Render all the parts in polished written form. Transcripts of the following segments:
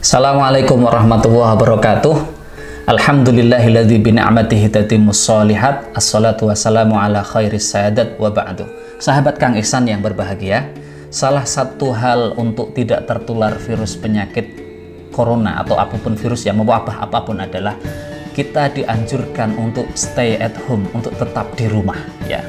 Assalamualaikum warahmatullahi wabarakatuh. Alhamdulillahilladzi bi ni'matihi tatimmus shalihat. Assalatu wassalamu ala khairis sadat wa ba'du. Sahabat Kang Ihsan yang berbahagia, salah satu hal untuk tidak tertular virus penyakit corona atau apapun virus yang mewabah apapun adalah kita dianjurkan untuk stay at home, untuk tetap di rumah ya.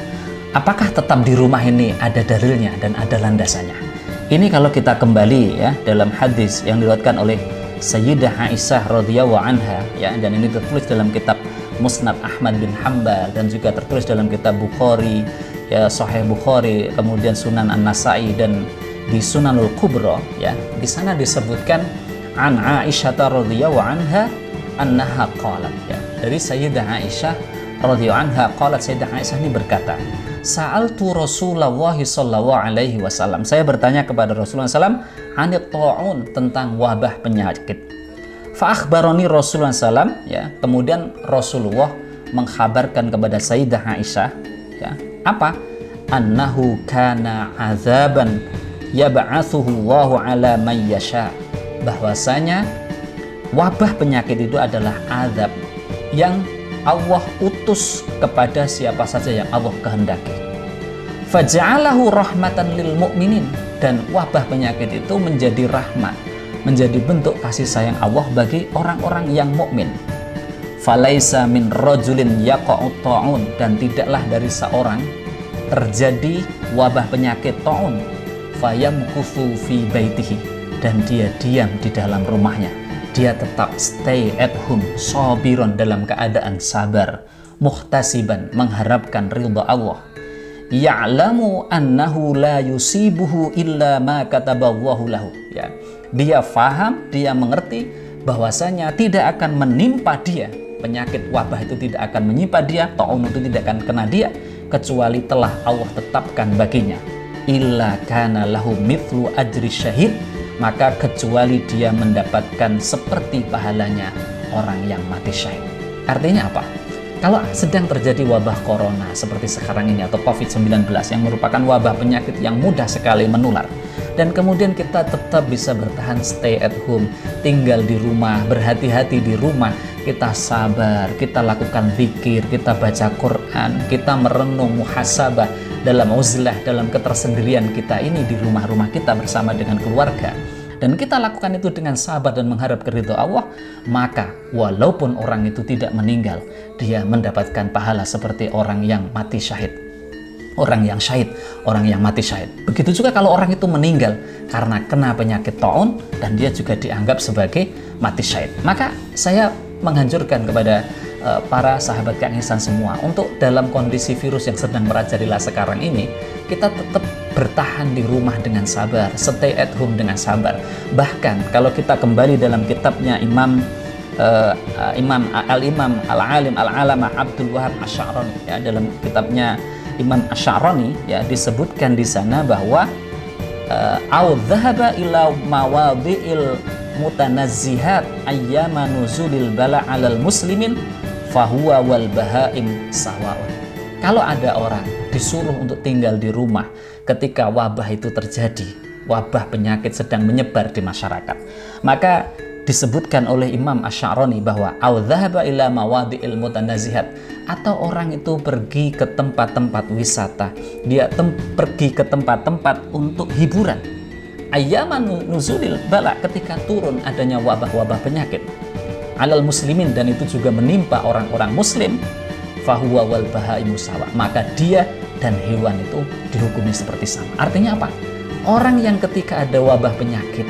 Apakah tetap di rumah ini ada dalilnya dan ada landasannya? Ini kalau kita kembali ya dalam hadis yang diriwayatkan oleh Sayyidah Aisyah radhiyallahu anha ya, dan ini tertulis dalam kitab Musnad Ahmad bin Hanbal dan juga tertulis dalam kitab Bukhari ya, Sahih Bukhari, kemudian Sunan An-Nasa'i dan di Sunanul Kubra ya. Di sana disebutkan an Aisyah radhiyallahu anha annaha qalat ya. Dari Sayyidah Aisyah radhiyallahu anha qalat, Sayyidah Aisyah ini berkata, Sa'altu Rasulullah sallallahu alaihi wasallam. Saya bertanya kepada Rasulullah SAW anit ta'un, tentang wabah penyakit. Fa akhbarani Rasulullah SAW ya. Kemudian Rasulullah mengkhabarkan kepada Sayyidah Aisyah ya. Apa? Annahu kana azaban yab'atsuhu Allahu ala man yasha. Bahwasanya wabah penyakit itu adalah azab yang Allah utus kepada siapa saja yang Allah kehendaki. Faja'alahu rahmatan lil mu'minin, dan wabah penyakit itu menjadi rahmat, menjadi bentuk kasih sayang Allah bagi orang-orang yang mukmin. Falaisa min rajulin yaqa'u ta'un, dan tidaklah dari seorang terjadi wabah penyakit ta'un fayamkuthu fi baitihi, dan dia diam di dalam rumahnya. Dia tetap stay at home, sabiron, dalam keadaan sabar, muhtasiban, mengharapkan ridha Allah. Ya'lamu annahu la yusibuhu illa ma kataballahu lahu ya. Dia faham, dia mengerti bahwasanya tidak akan menimpa dia, penyakit wabah itu tidak akan menimpa dia, ta'un itu tidak akan kena dia kecuali telah Allah tetapkan baginya. Illa kana lahu mithlu ajri syahid, maka kecuali dia mendapatkan seperti pahalanya orang yang mati syahid. Artinya apa? Kalau sedang terjadi wabah corona seperti sekarang ini atau COVID-19 yang merupakan wabah penyakit yang mudah sekali menular, dan kemudian kita tetap bisa bertahan stay at home, tinggal di rumah, berhati-hati di rumah, kita sabar, kita lakukan zikir, kita baca Quran, kita merenung muhasabah dalam uzlah, dalam ketersendirian kita ini di rumah-rumah kita bersama dengan keluarga, dan kita lakukan itu dengan sabar dan mengharap keridhaan Allah, maka walaupun orang itu tidak meninggal, dia mendapatkan pahala seperti orang yang mati syahid, orang yang syahid, orang yang mati syahid. Begitu juga kalau orang itu meninggal karena kena penyakit taun dan dia juga dianggap sebagai mati syahid. Maka saya menghancurkan kepada para sahabat Kang Ihsan semua untuk dalam kondisi virus yang sedang merajalela sekarang ini, kita tetap bertahan di rumah dengan sabar, stay at home dengan sabar. Bahkan kalau kita kembali dalam kitabnya Imam Al-Alim Al-Alama Abdul Wahab Asy'arani ya, dalam kitabnya Imam Asy'arani ya, disebutkan di sana bahwa au dhahaba ila mawadhi'il mutanazzihat ayyama nuzulil bala 'alal muslimin fahuwa wal bahaim sawaun. Kalau ada orang disuruh untuk tinggal di rumah ketika wabah itu terjadi, wabah penyakit sedang menyebar di masyarakat, maka disebutkan oleh Imam Asy'arani bahwa au dhahaba ila mawadhi'il mutanazzihat, atau orang itu pergi ke tempat-tempat wisata, dia pergi ke tempat-tempat untuk hiburan, ayyaman nuzulil bala, ketika turun adanya wabah-wabah penyakit alal muslimin, dan itu juga menimpa orang-orang muslim, fahuwa wal bahaimu sawa, maka dia dan hewan itu dihukumi seperti sama. Artinya apa? Orang yang ketika ada wabah penyakit,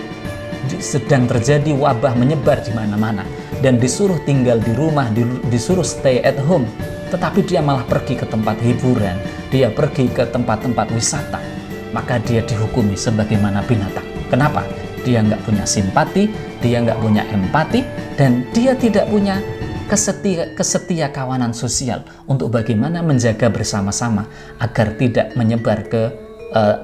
sedang terjadi wabah menyebar di mana-mana, dan disuruh tinggal di rumah, disuruh stay at home, tetapi dia malah pergi ke tempat hiburan, dia pergi ke tempat-tempat wisata, maka dia dihukumi sebagaimana binatang. Kenapa? Dia nggak punya simpati, dia nggak punya empati, dan dia tidak punya kesetia kawanan sosial untuk bagaimana menjaga bersama-sama agar tidak menyebar ke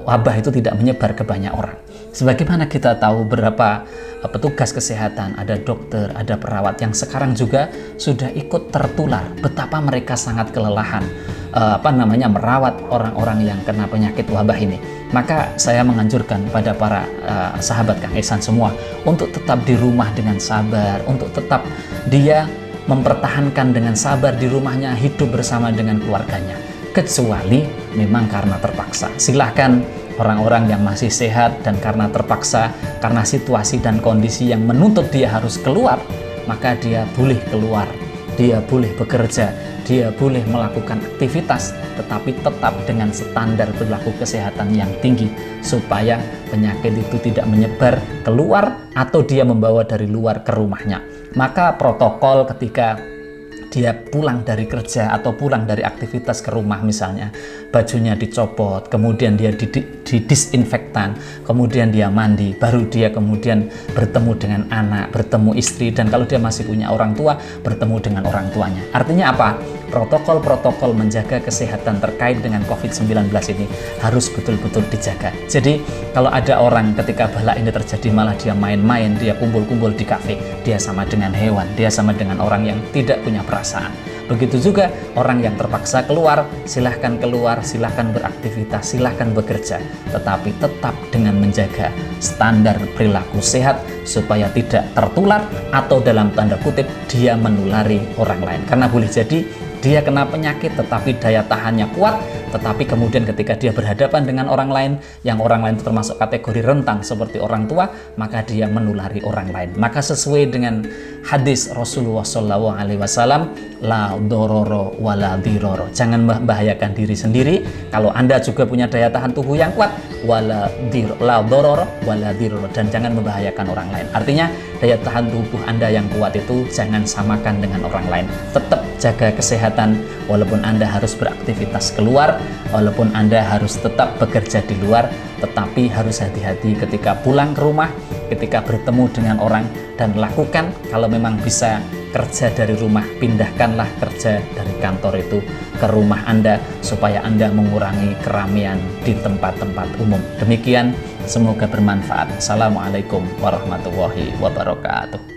wabah itu tidak menyebar ke banyak orang. Sebagaimana kita tahu berapa petugas kesehatan, ada dokter, ada perawat yang sekarang juga sudah ikut tertular, betapa mereka sangat kelelahan merawat orang-orang yang kena penyakit wabah ini. Maka saya menganjurkan pada para sahabat Kang Ihsan semua untuk tetap di rumah dengan sabar, untuk tetap dia mempertahankan dengan sabar di rumahnya, hidup bersama dengan keluarganya, kecuali memang karena terpaksa. Silahkan orang-orang yang masih sehat dan karena terpaksa, karena situasi dan kondisi yang menuntut dia harus keluar, maka dia boleh keluar, dia boleh bekerja, dia boleh melakukan aktivitas, tetapi tetap dengan standar perilaku kesehatan yang tinggi, supaya penyakit itu tidak menyebar keluar atau dia membawa dari luar ke rumahnya. Maka protokol ketika dia pulang dari kerja atau pulang dari aktivitas ke rumah, misalnya bajunya dicopot, kemudian dia didisinfektan, kemudian dia mandi, baru dia kemudian bertemu dengan anak, bertemu istri, dan kalau dia masih punya orang tua, bertemu dengan orang tuanya. Artinya apa? Protokol-protokol menjaga kesehatan terkait dengan COVID-19 ini harus betul-betul dijaga. Jadi kalau ada orang ketika bala ini terjadi malah dia main-main, dia kumpul-kumpul di kafe, dia sama dengan hewan, dia sama dengan orang yang tidak punya perasaan. Begitu juga orang yang terpaksa keluar, silahkan keluar, silahkan beraktivitas, silahkan bekerja, tetapi tetap dengan menjaga standar perilaku sehat supaya tidak tertular atau dalam tanda kutip dia menulari orang lain. Karena boleh jadi dia kena penyakit tetapi daya tahannya kuat, tetapi kemudian ketika dia berhadapan dengan orang lain, yang orang lain itu termasuk kategori rentan seperti orang tua, maka dia menulari orang lain. Maka sesuai dengan hadis Rasulullah SAW, la dororo wala diroro, jangan membahayakan diri sendiri. Kalau Anda juga punya daya tahan tubuh yang kuat, la dororo wala diroro, dan jangan membahayakan orang lain. Artinya daya tahan tubuh Anda yang kuat itu jangan samakan dengan orang lain. Tetap jaga kesehatan, walaupun Anda harus beraktivitas keluar, walaupun Anda harus tetap bekerja di luar, tetapi harus hati-hati ketika pulang ke rumah, ketika bertemu dengan orang, dan lakukan kalau memang bisa kerja dari rumah, pindahkanlah kerja dari kantor itu ke rumah Anda supaya Anda mengurangi keramaian di tempat-tempat umum. Demikian, semoga bermanfaat. Assalamualaikum warahmatullahi wabarakatuh.